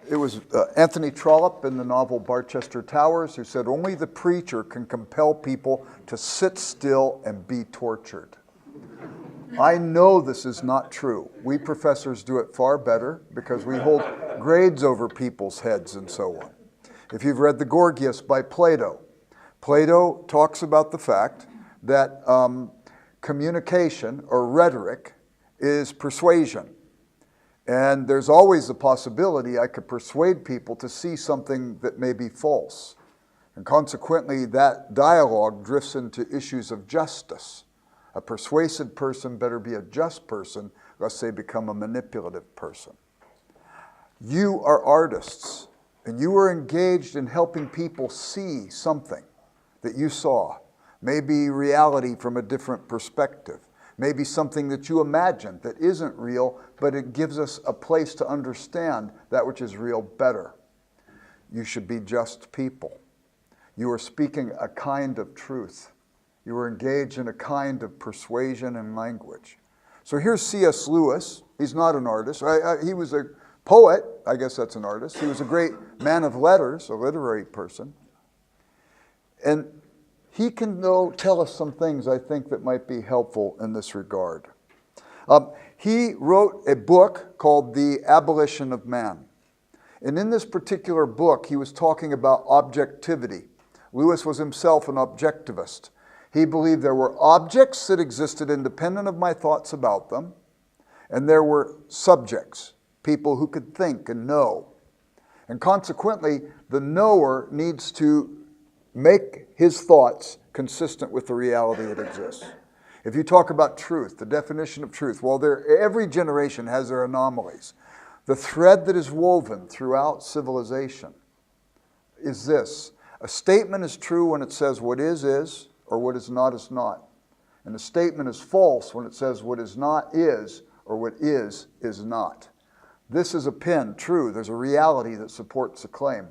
It was Anthony Trollope in the novel Barchester Towers who said, "Only the preacher can compel people to sit still and be tortured." I know this is not true. We professors do it far better because we hold grades over people's heads and so on. If you've read the Gorgias by Plato, Plato talks about the fact that communication or rhetoric is persuasion. And there's always the possibility I could persuade people to see something that may be false. And consequently, that dialogue drifts into issues of justice. A persuasive person better be a just person, lest they become a manipulative person. You are artists, and you are engaged in helping people see something that you saw. Maybe reality from a different perspective. Maybe something that you imagined that isn't real, but it gives us a place to understand that which is real better. You should be just people. You are speaking a kind of truth. You are engaged in a kind of persuasion and language. So here's C.S. Lewis. He's not an artist. He was a poet. I guess that's an artist. He was a great man of letters, a literary person. And he can, though, tell us some things I think that might be helpful in this regard. He wrote a book called The Abolition of Man. And in this particular book, he was talking about objectivity. Lewis was himself an objectivist. He believed there were objects that existed independent of my thoughts about them, and there were subjects, people who could think and know. And consequently, the knower needs to make his thoughts consistent with the reality that exists. If you talk about truth, the definition of truth, well, every generation has their anomalies. The thread that is woven throughout civilization is this. A statement is true when it says what is, or what is not. And a statement is false when it says what is not is, or what is not. This is a pin, true. There's a reality that supports the claim.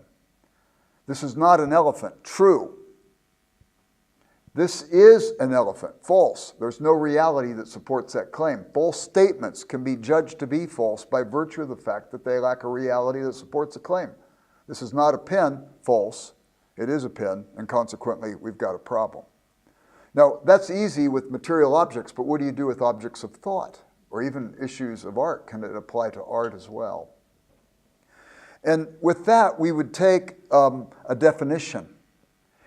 This is not an elephant, true. This is an elephant, false. There's no reality that supports that claim. False statements can be judged to be false by virtue of the fact that they lack a reality that supports the claim. This is not a pin, false. It is a pin, and consequently, we've got a problem. Now, that's easy with material objects, but what do you do with objects of thought? Or even issues of art? Can it apply to art as well? And with that, we would take a definition.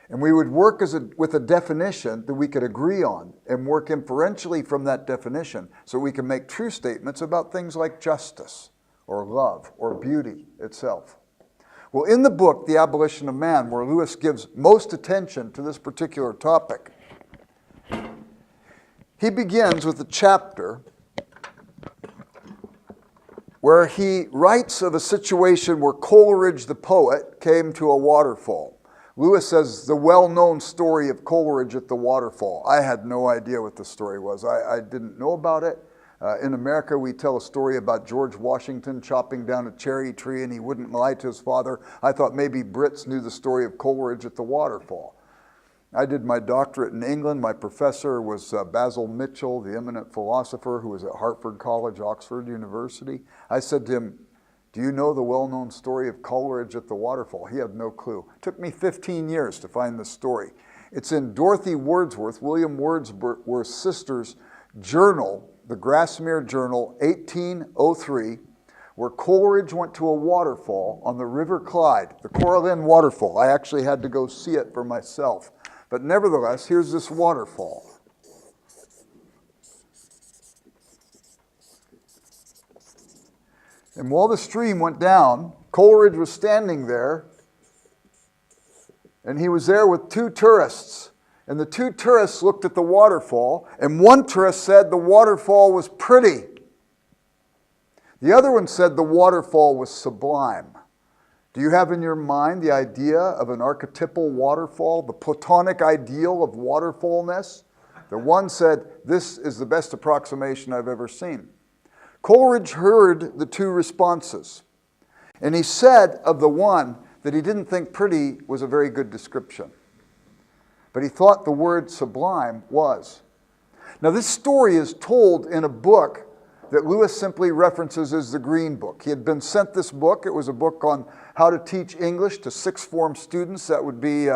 And we would work with a definition that we could agree on and work inferentially from that definition so we can make true statements about things like justice or love or beauty itself. Well, in the book, The Abolition of Man, where Lewis gives most attention to this particular topic, he begins with a chapter where he writes of a situation where Coleridge the poet came to a waterfall. Lewis says the well-known story of Coleridge at the waterfall. I had no idea what the story was. I didn't know about it. In America, we tell a story about George Washington chopping down a cherry tree and he wouldn't lie to his father. I thought maybe Brits knew the story of Coleridge at the waterfall. I did my doctorate in England. My professor was Basil Mitchell, the eminent philosopher who was at Hartford College, Oxford University. I said to him, "Do you know the well-known story of Coleridge at the waterfall?" He had no clue. It took me 15 years to find the story. It's in Dorothy Wordsworth, William Wordsworth's sister's journal, the Grassmere Journal, 1803, where Coleridge went to a waterfall on the River Clyde, the Coralline waterfall. I actually had to go see it for myself. But nevertheless, here's this waterfall. And while the stream went down, Coleridge was standing there, and he was there with two tourists. And the two tourists looked at the waterfall, and one tourist said the waterfall was pretty. The other one said the waterfall was sublime. Do you have in your mind the idea of an archetypal waterfall, the Platonic ideal of waterfallness? The one said, "This is the best approximation I've ever seen." Coleridge heard the two responses, and he said of the one that he didn't think pretty was a very good description, but he thought the word sublime was. Now, this story is told in a book that Lewis simply references as the Green Book. He had been sent this book. It was a book on how to teach English to sixth form students. That would be,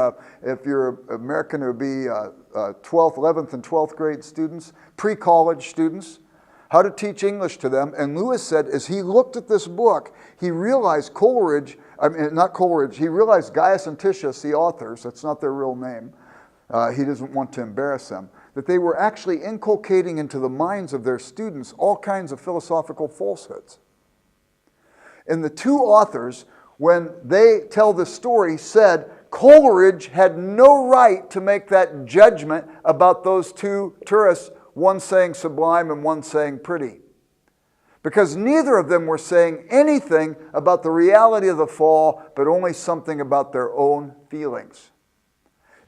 if you're American, it would be 12th, 11th, and 12th grade students, pre-college students, how to teach English to them. And Lewis said, as he looked at this book, he realized he realized Gaius and Titius, the authors, that's not their real name, he doesn't want to embarrass them, that they were actually inculcating into the minds of their students all kinds of philosophical falsehoods. And the two authors, when they tell the story, said Coleridge had no right to make that judgment about those two tourists, one saying sublime and one saying pretty. Because neither of them were saying anything about the reality of the fall, but only something about their own feelings.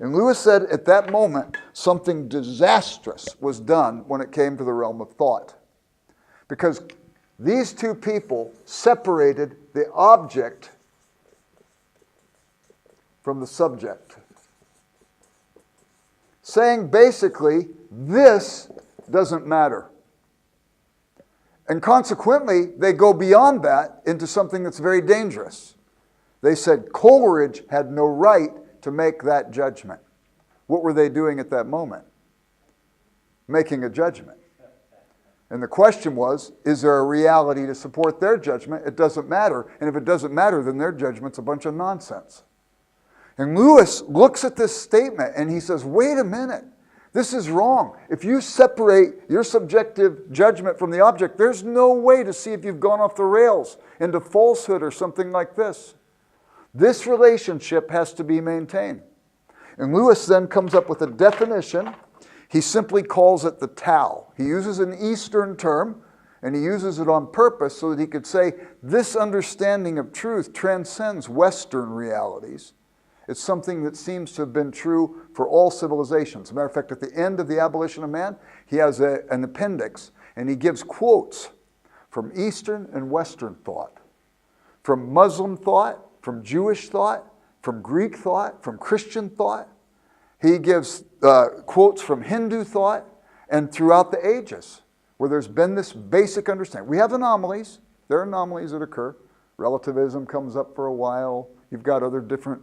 And Lewis said at that moment, something disastrous was done when it came to the realm of thought. Because these two people separated the object from the subject, saying basically, this doesn't matter. And consequently, they go beyond that into something that's very dangerous. They said Coleridge had no right to make that judgment. What were they doing at that moment? Making a judgment. And the question was, is there a reality to support their judgment? It doesn't matter. And if it doesn't matter, then their judgment's a bunch of nonsense. And Lewis looks at this statement and he says, wait a minute. This is wrong. If you separate your subjective judgment from the object, there's no way to see if you've gone off the rails into falsehood or something like this. This relationship has to be maintained. And Lewis then comes up with a definition. He simply calls it the Tao. He uses an Eastern term, and he uses it on purpose so that he could say this understanding of truth transcends Western realities. It's something that seems to have been true for all civilizations. As a matter of fact, at the end of the Abolition of Man, he has an appendix, and he gives quotes from Eastern and Western thought, from Muslim thought, from Jewish thought, from Greek thought, from Christian thought. He gives quotes from Hindu thought and throughout the ages where there's been this basic understanding. We have anomalies. There are anomalies that occur. Relativism comes up for a while. You've got other different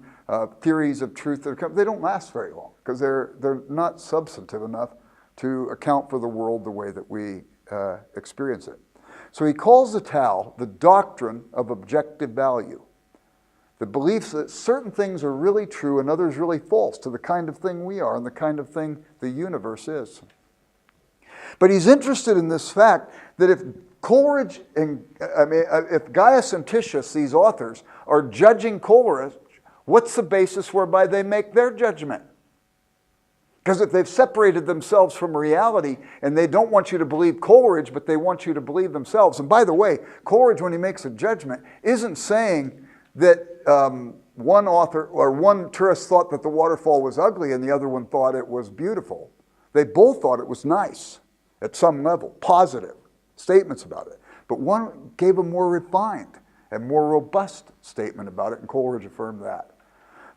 theories of truth that come. They don't last very long because they're not substantive enough to account for the world the way that we experience it. So he calls the Tao the doctrine of objective value. The belief that certain things are really true and others really false to the kind of thing we are and the kind of thing the universe is. But he's interested in this fact that if Coleridge if Gaius and Titius, these authors, are judging Coleridge, what's the basis whereby they make their judgment? Because if they've separated themselves from reality and they don't want you to believe Coleridge, but they want you to believe themselves. And by the way, Coleridge, when he makes a judgment, isn't saying that one author or one tourist thought that the waterfall was ugly and the other one thought it was beautiful. They both thought it was nice at some level, positive statements about it. But one gave a more refined and more robust statement about it, and Coleridge affirmed that.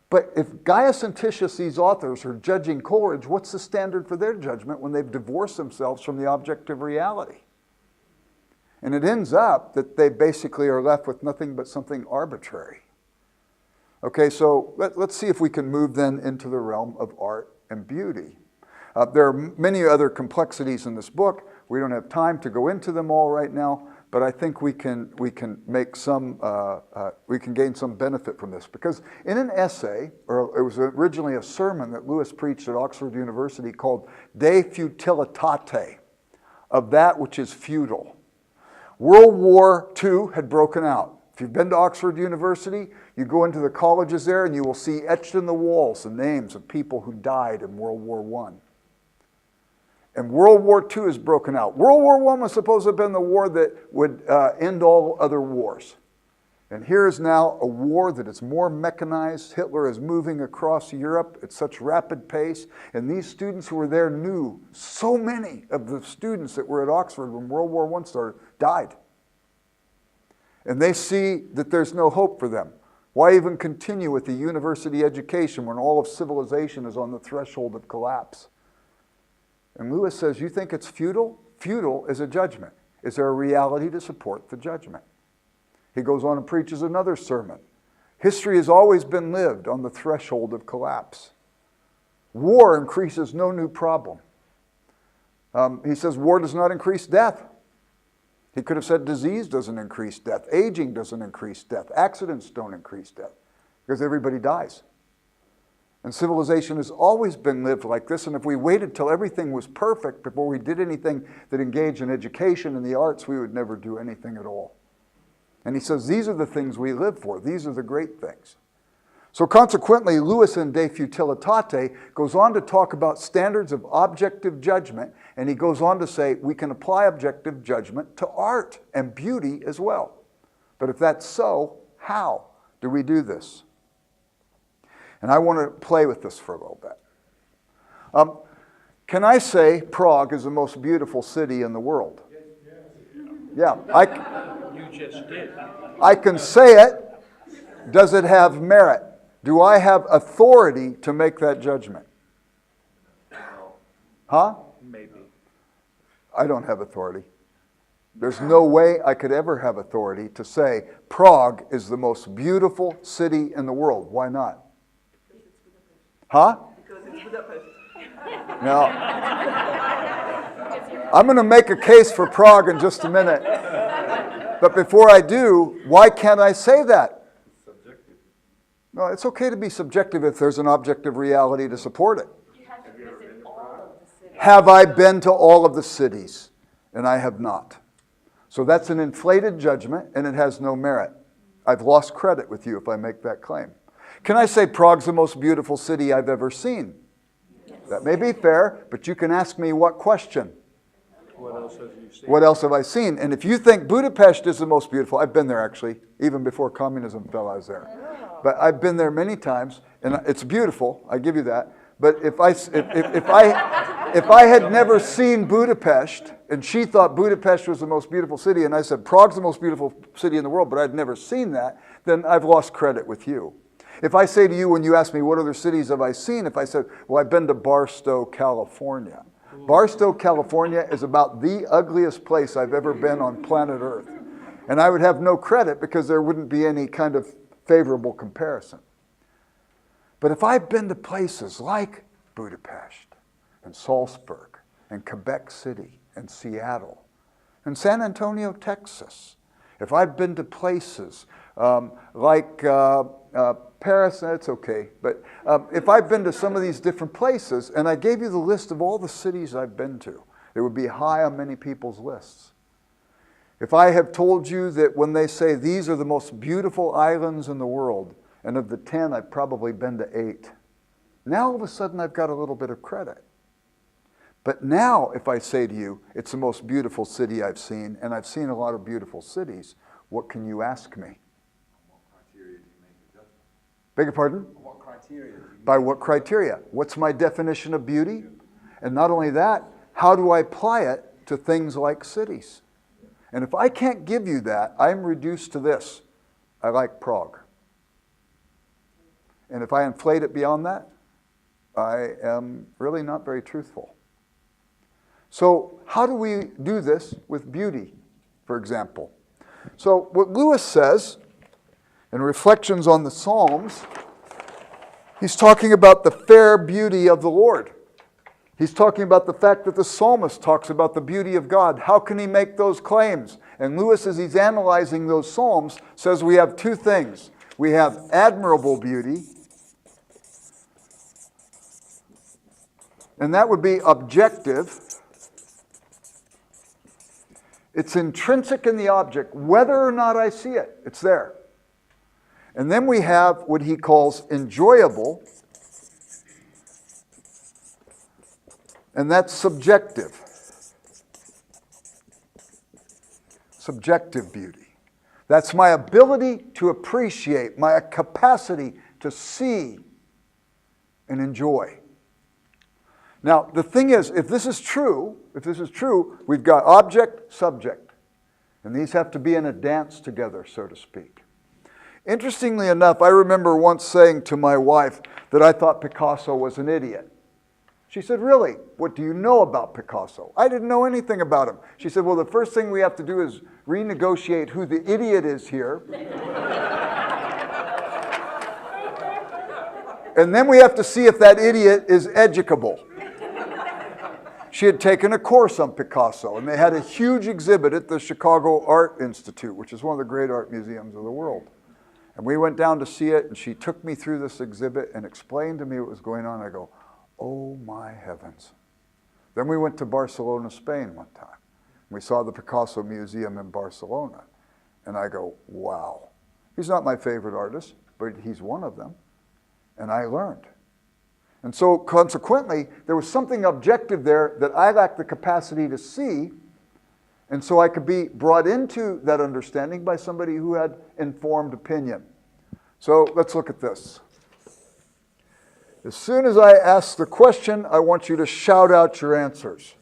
But if Gaius and Titius, these authors, are judging Coleridge, what's the standard for their judgment when they've divorced themselves from the objective reality? And it ends up that they basically are left with nothing but something arbitrary. Okay, so let's see if we can move then into the realm of art and beauty. There are many other complexities in this book. We don't have time to go into them all right now, but I think we can make some we can gain some benefit from this, because in an essay, or it was originally a sermon that Lewis preached at Oxford University called De Futilitate, of that which is futile. World War II had broken out. If you've been to Oxford University, you go into the colleges there and you will see etched in the walls the names of people who died in World War I. And World War II has broken out. World War I was supposed to have been the war that would end all other wars. And here is now a war that is more mechanized. Hitler is moving across Europe at such rapid pace. And these students who were there knew so many of the students that were at Oxford when World War I started died. And they see that there's no hope for them. Why even continue with the university education when all of civilization is on the threshold of collapse? And Lewis says, you think it's futile? Futile is a judgment. Is there a reality to support the judgment? He goes on and preaches another sermon. History has always been lived on the threshold of collapse. War increases no new problem. He says war does not increase death. He could have said disease doesn't increase death. Aging doesn't increase death. Accidents don't increase death because everybody dies. And civilization has always been lived like this, and if we waited till everything was perfect before we did anything that engaged in education and the arts, we would never do anything at all. And he says these are the things we live for. These are the great things. So consequently, Lewis in De Futilitate goes on to talk about standards of objective judgment, and he goes on to say we can apply objective judgment to art and beauty as well. But if that's so, how do we do this? And I want to play with this for a little bit. Can I say Prague is the most beautiful city in the world? Yeah, you just did. I can say it. Does it have merit? Do I have authority to make that judgment? Huh? Maybe. I don't have authority. There's no way I could ever have authority to say Prague is the most beautiful city in the world. Why not? Huh? Because it's Budapest. No. I'm going to make a case for Prague in just a minute. But before I do, why can't I say that? Subjective. No, it's okay to be subjective if there's an objective reality to support it. You have to visit all of the cities. Have I been to all of the cities? And I have not. So that's an inflated judgment, and it has no merit. I've lost credit with you if I make that claim. Can I say Prague's the most beautiful city I've ever seen? Yes. That may be fair, but you can ask me what question? What else have you seen? What else have I seen? And if you think Budapest is the most beautiful, I've been there actually, even before communism fell, I was there. But I've been there many times, and it's beautiful, I give you that. But if I had never seen Budapest, and she thought Budapest was the most beautiful city, and I said Prague's the most beautiful city in the world, but I'd never seen that, then I've lost credit with you. If I say to you, when you ask me what other cities have I seen, if I said, well, I've been to Barstow, California. Barstow, California is about the ugliest place I've ever been on planet Earth. And I would have no credit because there wouldn't be any kind of favorable comparison. But if I've been to places like Budapest and Salzburg and Quebec City and Seattle and San Antonio, Texas, if I've been to places like Paris, that's okay, but if I've been to some of these different places and I gave you the list of all the cities I've been to, it would be high on many people's lists. If I have told you that when they say these are the most beautiful islands in the world, and of the 10, I've probably been to 8, now all of a sudden I've got a little bit of credit. But now if I say to you, it's the most beautiful city I've seen, and I've seen a lot of beautiful cities, what can you ask me? Beg your pardon? What criteria? By what criteria? What's my definition of beauty? And not only that, how do I apply it to things like cities? And if I can't give you that, I'm reduced to this. I like Prague. And if I inflate it beyond that, I am really not very truthful. So how do we do this with beauty, for example? So what Lewis says in Reflections on the Psalms, he's talking about the fair beauty of the Lord. He's talking about the fact that the psalmist talks about the beauty of God. How can he make those claims? And Lewis, as he's analyzing those psalms, says we have two things. We have admirable beauty, and that would be objective. It's intrinsic in the object. Whether or not I see it, it's there. And then we have what he calls enjoyable, and that's subjective. Subjective beauty. That's my ability to appreciate, my capacity to see and enjoy. Now, the thing is, if this is true, we've got object, subject. And these have to be in a dance together, so to speak. Interestingly enough, I remember once saying to my wife that I thought Picasso was an idiot. She said, really? What do you know about Picasso? I didn't know anything about him. She said, well, the first thing we have to do is renegotiate who the idiot is here. And then we have to see if that idiot is educable. She had taken a course on Picasso, and they had a huge exhibit at the Chicago Art Institute, which is one of the great art museums of the world. And we went down to see it, and she took me through this exhibit and explained to me what was going on. I go, oh my heavens. Then we went to Barcelona, Spain one time. We saw the Picasso Museum in Barcelona. And I go, wow. He's not my favorite artist, but he's one of them. And I learned. And so consequently, there was something objective there that I lacked the capacity to see. And so I could be brought into that understanding by somebody who had informed opinion. So let's look at this. As soon as I ask the question, I want you to shout out your answers.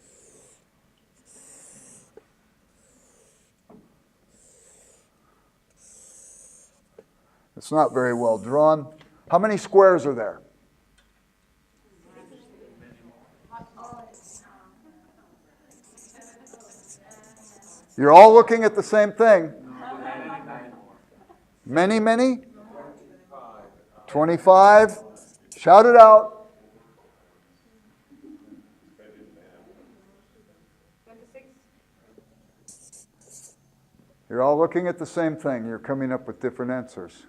It's not very well drawn. How many squares are there? You're all looking at the same thing. Many, many? 25. Shout it out. 26. You're all looking at the same thing. You're coming up with different answers.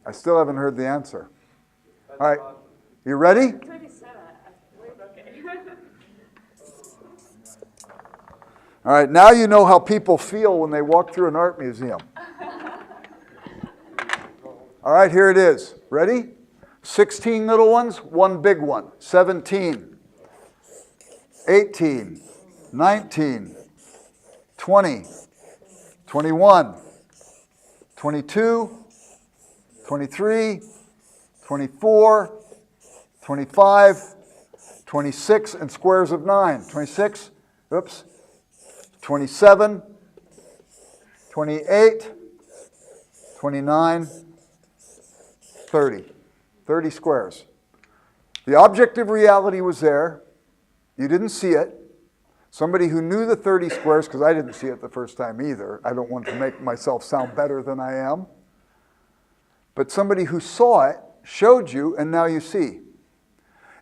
I still haven't heard the answer. All right, you ready? 27. Okay. All right, now you know how people feel when they walk through an art museum. All right, here it is. Ready? 16 little ones, one big one. 17, 18, 19, 20, 21, 22, 23, 24, 25, 26, and squares of 9. 26, oops, 27, 28, 29, 30. 30 squares. The objective reality was there. You didn't see it. Somebody who knew the 30 squares, because I didn't see it the first time either. I don't want to make myself sound better than I am. But somebody who saw it showed you, and now you see.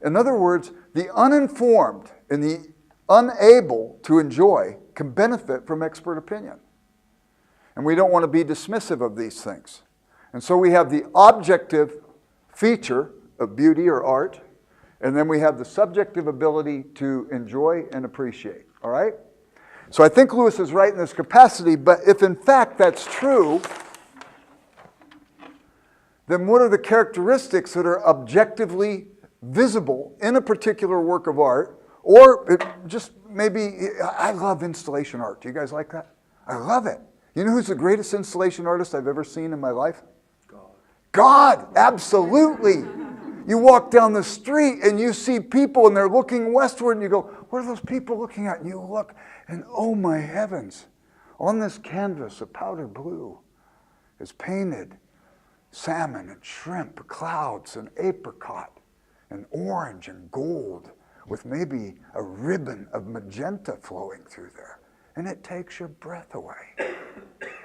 In other words, the uninformed and the unable to enjoy can benefit from expert opinion. And we don't want to be dismissive of these things. And so we have the objective feature of beauty or art, and then we have the subjective ability to enjoy and appreciate, all right? So I think Lewis is right in this capacity, but if in fact that's true, then what are the characteristics that are objectively visible in a particular work of art, or just maybe, I love installation art. Do you guys like that? I love it. You know who's the greatest installation artist I've ever seen in my life? God, absolutely. You walk down the street and you see people and they're looking westward and you go, what are those people looking at? And you look and oh my heavens, on this canvas of powder blue is painted salmon and shrimp, clouds and apricot and orange and gold with maybe a ribbon of magenta flowing through there. And it takes your breath away.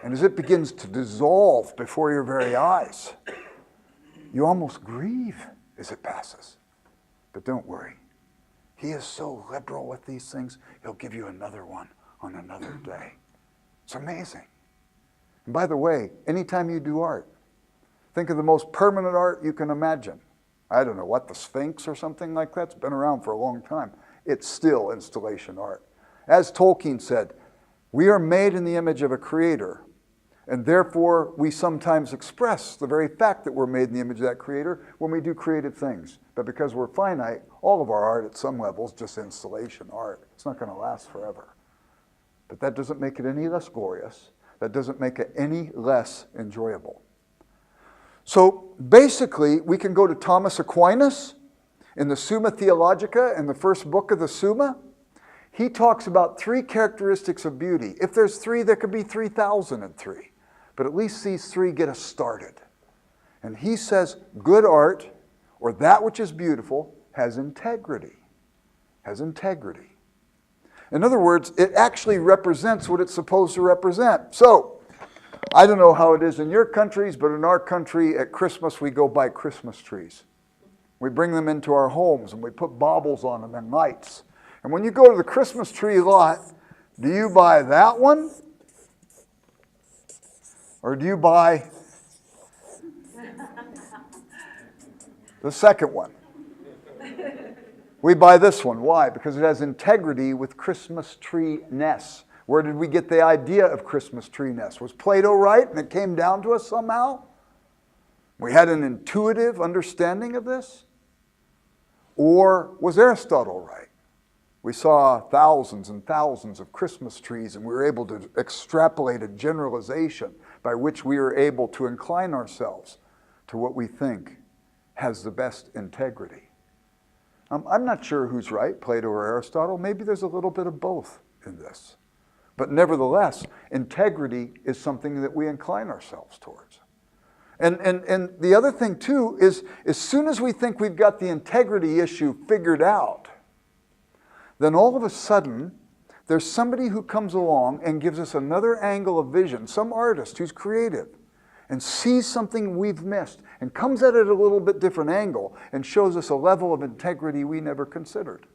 And as it begins to dissolve before your very eyes, you almost grieve as it passes. But don't worry. He is so liberal with these things, he'll give you another one on another day. It's amazing. And by the way, anytime you do art, think of the most permanent art you can imagine. I don't know what, the Sphinx or something like that. It's been around for a long time. It's still installation art. As Tolkien said, we are made in the image of a creator, and therefore we sometimes express the very fact that we're made in the image of that creator when we do creative things. But because we're finite, all of our art at some level is just installation art. It's not going to last forever. But that doesn't make it any less glorious. That doesn't make it any less enjoyable. So basically, we can go to Thomas Aquinas in the Summa Theologica, in the first book of the Summa. he talks about 3 characteristics of beauty. If there's 3, there could be 3,003. But at least these 3 get us started. And he says good art, or that which is beautiful, has integrity. Has integrity. In other words, it actually represents what it's supposed to represent. So, I don't know how it is in your countries, but in our country at Christmas we go buy Christmas trees. We bring them into our homes and we put baubles on them and lights. And when you go to the Christmas tree lot, do you buy that one? Or do you buy the second one? We buy this one. Why? Because it has integrity with Christmas tree-ness. Where did we get the idea of Christmas tree-ness? Was Plato right and it came down to us somehow? We had an intuitive understanding of this? Or was Aristotle right? We saw thousands and thousands of Christmas trees and we were able to extrapolate a generalization by which we are able to incline ourselves to what we think has the best integrity. I'm not sure who's right, Plato or Aristotle. Maybe there's a little bit of both in this. But nevertheless, integrity is something that we incline ourselves towards. And the other thing too is as soon as we think we've got the integrity issue figured out, then all of a sudden there's somebody who comes along and gives us another angle of vision, some artist who's creative, and sees something we've missed and comes at it a little bit different angle and shows us a level of integrity we never considered.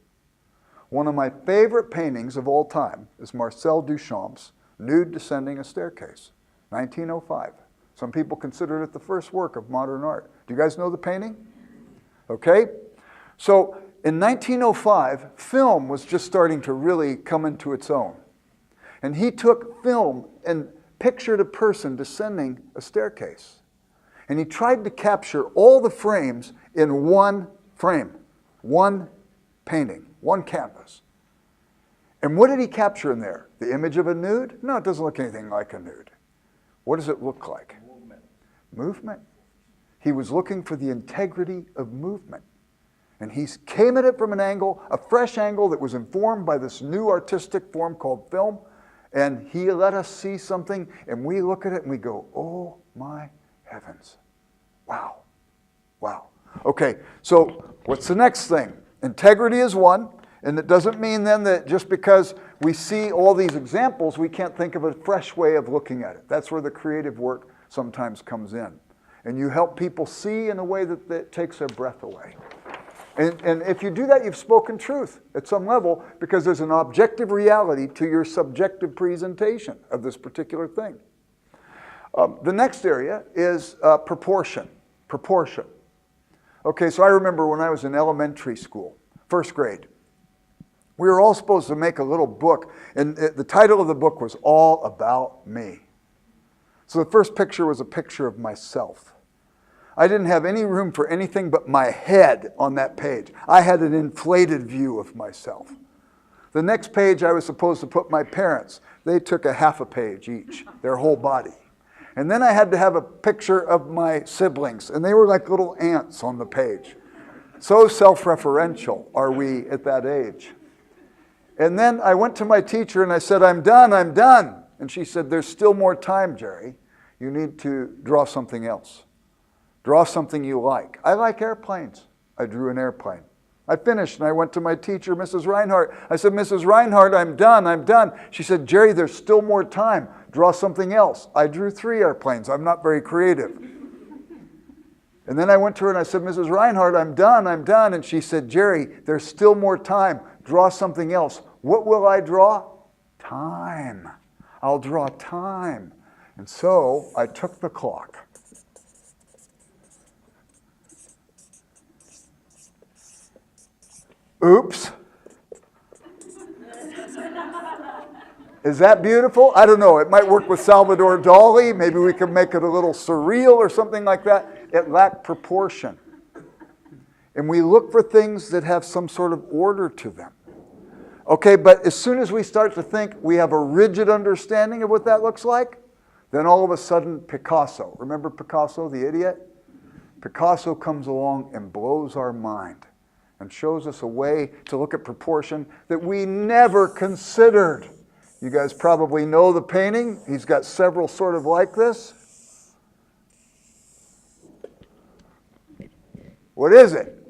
One of my favorite paintings of all time is Marcel Duchamp's Nude Descending a Staircase, 1905. Some people consider it the first work of modern art. Do you guys know the painting? Okay. So in 1905, film was just starting to really come into its own. And he took film and pictured a person descending a staircase. And he tried to capture all the frames in one frame, one painting, one canvas. And what did he capture in there? The image of a nude? No, it doesn't look anything like a nude. What does it look like? Movement. Movement. He was looking for the integrity of movement. And he came at it from an angle, a fresh angle that was informed by this new artistic form called film. And he let us see something, and we look at it and we go, oh my heavens. Wow. Wow. Okay, so what's the next thing? Integrity is one, and it doesn't mean then that just because we see all these examples, we can't think of a fresh way of looking at it. That's where the creative work sometimes comes in. And you help people see in a way that takes their breath away. And if you do that, you've spoken truth at some level because there's an objective reality to your subjective presentation of this particular thing. The next area is proportion. Proportion. Okay, so I remember when I was in elementary school, first grade, we were all supposed to make a little book, and the title of the book was All About Me. So the first picture was a picture of myself. I didn't have any room for anything but my head on that page. I had an inflated view of myself. The next page I was supposed to put my parents. They took a half a page each, their whole body. And then I had to have a picture of my siblings, and they were like little ants on the page. So self-referential are we at that age. And then I went to my teacher and I said, I'm done. And she said, there's still more time, Jerry. You need to draw something else. Draw something you like. I like airplanes. I drew an airplane. I finished and I went to my teacher, Mrs. Reinhardt. I said, Mrs. Reinhardt, I'm done. She said, Jerry, there's still more time. Draw something else. I drew 3 airplanes. I'm not very creative. And then I went to her and I said, Mrs. Reinhardt, I'm done. And she said, Jerry, there's still more time. Draw something else. What will I draw? Time. I'll draw time. And so I took the clock. Oops. Is that beautiful? I don't know. It might work with Salvador Dali. Maybe we can make it a little surreal or something like that. It lacked proportion. And we look for things that have some sort of order to them. Okay, but as soon as we start to think we have a rigid understanding of what that looks like, then all of a sudden Picasso, remember Picasso, the idiot? Picasso comes along and blows our mind. and shows us a way to look at proportion that we never considered. You guys probably know the painting. He's got several sort of like this. What is it?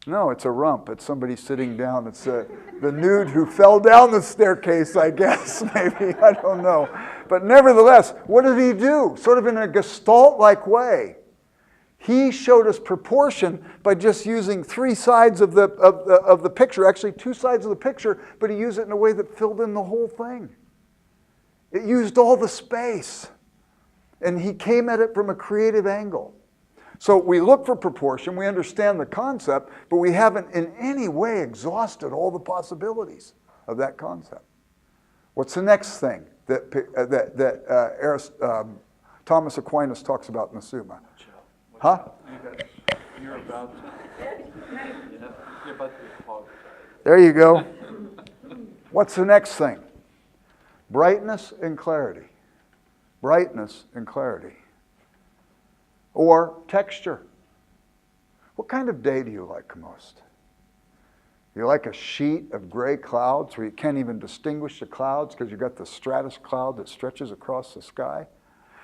No, it's a rump. It's somebody sitting down. It's the nude who fell down the staircase, I guess, maybe. I don't know. But nevertheless, what did he do? Sort of in a Gestalt-like way. He showed us proportion by just using three sides of the picture, actually two sides of the picture, but he used it in a way that filled in the whole thing. It used all the space. And he came at it from a creative angle. So we look for proportion, we understand the concept, but we haven't in any way exhausted all the possibilities of that concept. What's the next thing that Thomas Aquinas talks about in the Summa? Huh? You're about to apologize. There you go. What's the next thing? Brightness and clarity. Brightness and clarity. Or texture. What kind of day do you like most? You like a sheet of gray clouds where you can't even distinguish the clouds because you've got the stratus cloud that stretches across the sky?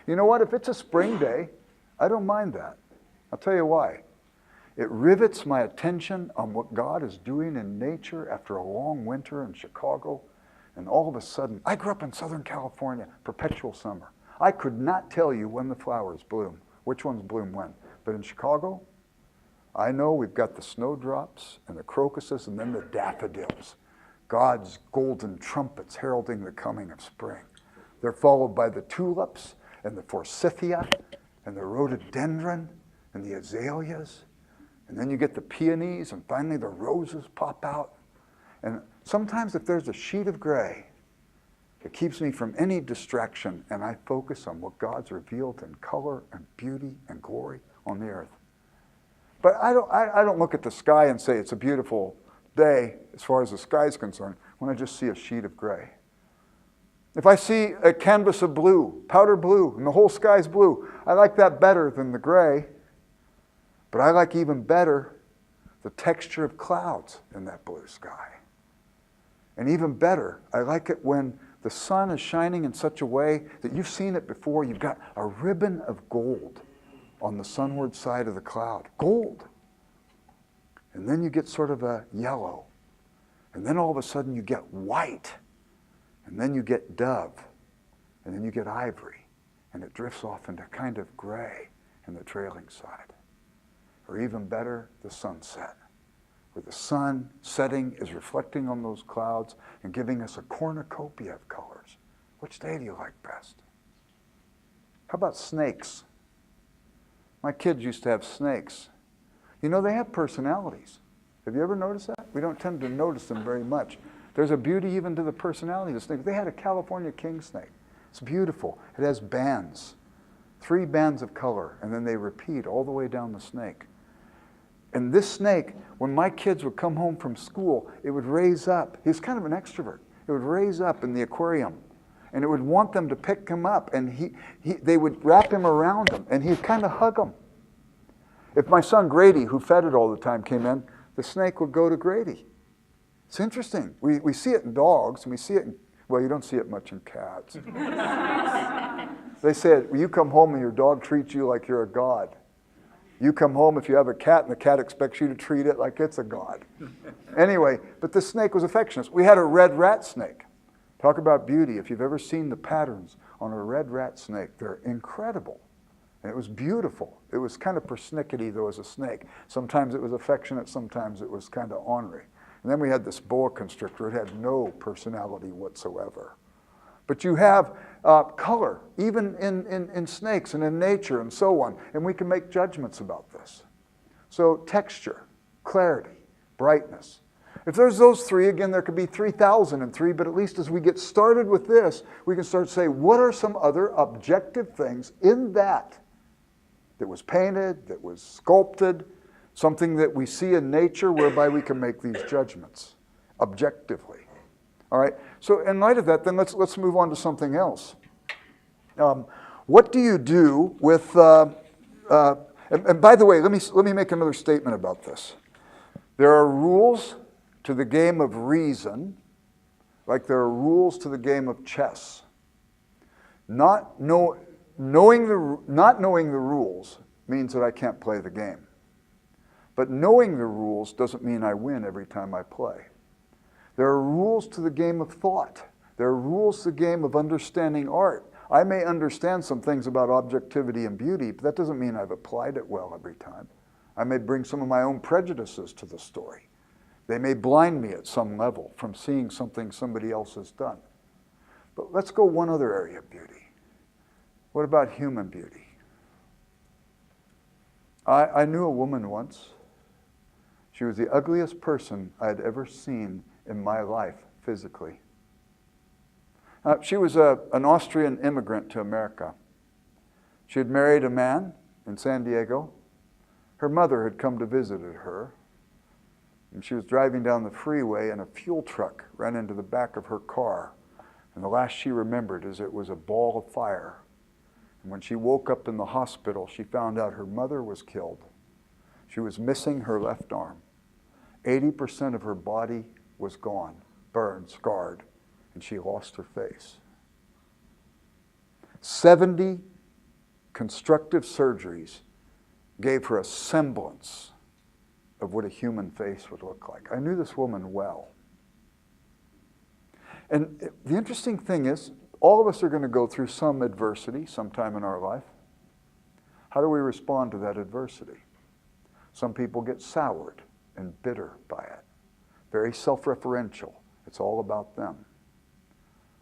You know what? If it's a spring day, I don't mind that. I'll tell you why. It rivets my attention on what God is doing in nature after a long winter in Chicago. And all of a sudden, I grew up in Southern California, perpetual summer. I could not tell you when the flowers bloom, which ones bloom when. But in Chicago, I know we've got the snowdrops and the crocuses and then the daffodils. God's golden trumpets heralding the coming of spring. They're followed by the tulips and the forsythia and the rhododendron and the azaleas. And then you get the peonies and finally the roses pop out. And sometimes if there's a sheet of gray, it keeps me from any distraction, and I focus on what God's revealed in color and beauty and glory on the earth. But I don't look at the sky and say it's a beautiful day as far as the sky is concerned when I just see a sheet of gray. If I see a canvas of blue, powder blue, and the whole sky's blue, I like that better than the gray. But I like even better the texture of clouds in that blue sky. And even better, I like it when the sun is shining in such a way that you've seen it before. You've got a ribbon of gold on the sunward side of the cloud. Gold. And then you get sort of a yellow. And then all of a sudden you get white. And then you get dove. And then you get ivory. And it drifts off into kind of gray in the trailing side. Or even better, the sunset, where the sun setting is reflecting on those clouds and giving us a cornucopia of colors. Which day do you like best? How about snakes? My kids used to have snakes. You know, they have personalities. Have you ever noticed that? We don't tend to notice them very much. There's a beauty even to the personality of the snake. They had a California king snake. It's beautiful. It has bands, 3 bands of color, and then they repeat all the way down the snake. And this snake, when my kids would come home from school, it would raise up. He was kind of an extrovert. It would raise up in the aquarium, and it would want them to pick him up, and they would wrap him around him, and he'd kind of hug them. If my son Grady, who fed it all the time, came in, the snake would go to Grady. It's interesting. We see it in dogs, and we see it in, well, you don't see it much in cats. They say, you come home and your dog treats you like you're a god. You come home if you have a cat and the cat expects you to treat it like it's a god. Anyway, but the snake was affectionate. We had a red rat snake. Talk about beauty. If you've ever seen the patterns on a red rat snake, they're incredible. And it was beautiful. It was kind of persnickety, though, as a snake. Sometimes it was affectionate, sometimes it was kind of ornery. And then we had this boa constrictor. It had no personality whatsoever. But you have color, even in snakes and in nature and so on. And we can make judgments about this. So texture, clarity, brightness. If there's those 3, again, there could be 3,003, but at least as we get started with this, we can start to say, what are some other objective things in that was painted, that was sculpted, something that we see in nature whereby we can make these judgments objectively. All right, so in light of that, then let's move on to something else. What do you do with And by the way, let me make another statement about this. There are rules to the game of reason, like there are rules to the game of chess. Not knowing the rules means that I can't play the game. But knowing the rules doesn't mean I win every time I play. There are rules to the game of thought. There are rules to the game of understanding art. I may understand some things about objectivity and beauty, but that doesn't mean I've applied it well every time. I may bring some of my own prejudices to the story. They may blind me at some level from seeing something somebody else has done. But let's go one other area of beauty. What about human beauty? I knew a woman once. She was the ugliest person I had ever seen in my life physically. She was an Austrian immigrant to America. She had married a man in San Diego. Her mother had come to visit her, and she was driving down the freeway and a fuel truck ran into the back of her car. And the last she remembered is it was a ball of fire. And when she woke up in the hospital, she found out her mother was killed. She was missing her left arm. 80% of her body was gone, burned, scarred, and she lost her face. 70 constructive surgeries gave her a semblance of what a human face would look like. I knew this woman well. And the interesting thing is, all of us are going to go through some adversity sometime in our life. How do we respond to that adversity? Some people get soured and bitter by it. Very self-referential. It's all about them.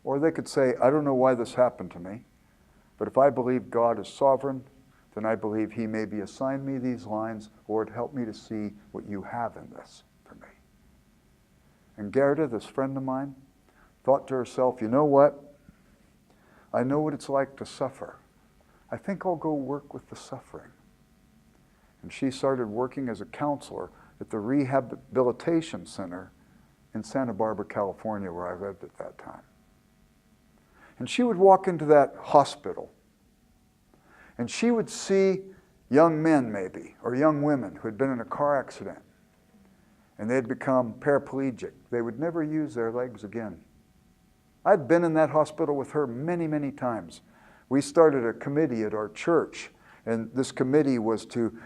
Or they could say, I don't know why this happened to me, but if I believe God is sovereign, then I believe he maybe assigned me these lines, Lord, help me to see what you have in this for me. And Gerda, this friend of mine, thought to herself, you know what? I know what it's like to suffer. I think I'll go work with the suffering. And she started working as a counselor at the Rehabilitation Center in Santa Barbara, California, where I lived at that time. And she would walk into that hospital, and she would see young men maybe, or young women who had been in a car accident, and they'd become paraplegic. They would never use their legs again. I'd been in that hospital with her many, many times. We started a committee at our church, and this committee was to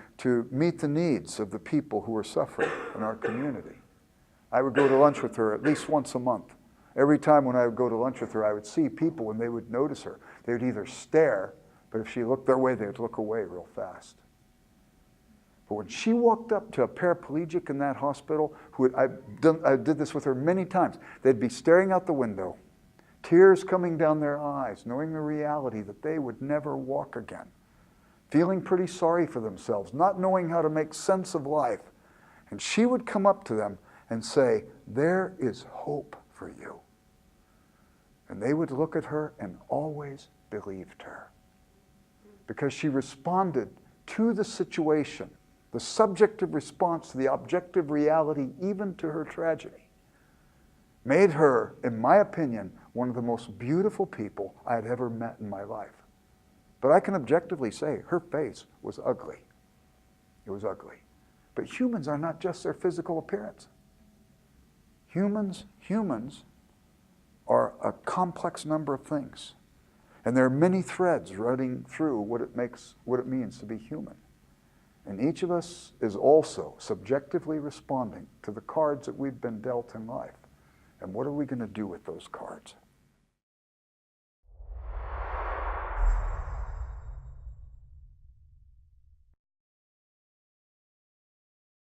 meet the needs of the people who were suffering in our community. I would go to lunch with her at least once a month. Every time when I would go to lunch with her, I would see people and they would notice her. They would either stare, but if she looked their way, they would look away real fast. But when she walked up to a paraplegic in that hospital, I did this with her many times, they'd be staring out the window, tears coming down their eyes, knowing the reality that they would never walk again, feeling pretty sorry for themselves, not knowing how to make sense of life. And she would come up to them and say, there is hope for you. And they would look at her and always believed her, because she responded to the situation, the subjective response to the objective reality, even to her tragedy, made her, in my opinion, one of the most beautiful people I had ever met in my life. But I can objectively say her face was ugly. It was ugly. But humans are not just their physical appearance. Humans are a complex number of things. And there are many threads running through what it means to be human. And each of us is also subjectively responding to the cards that we've been dealt in life. And what are we going to do with those cards?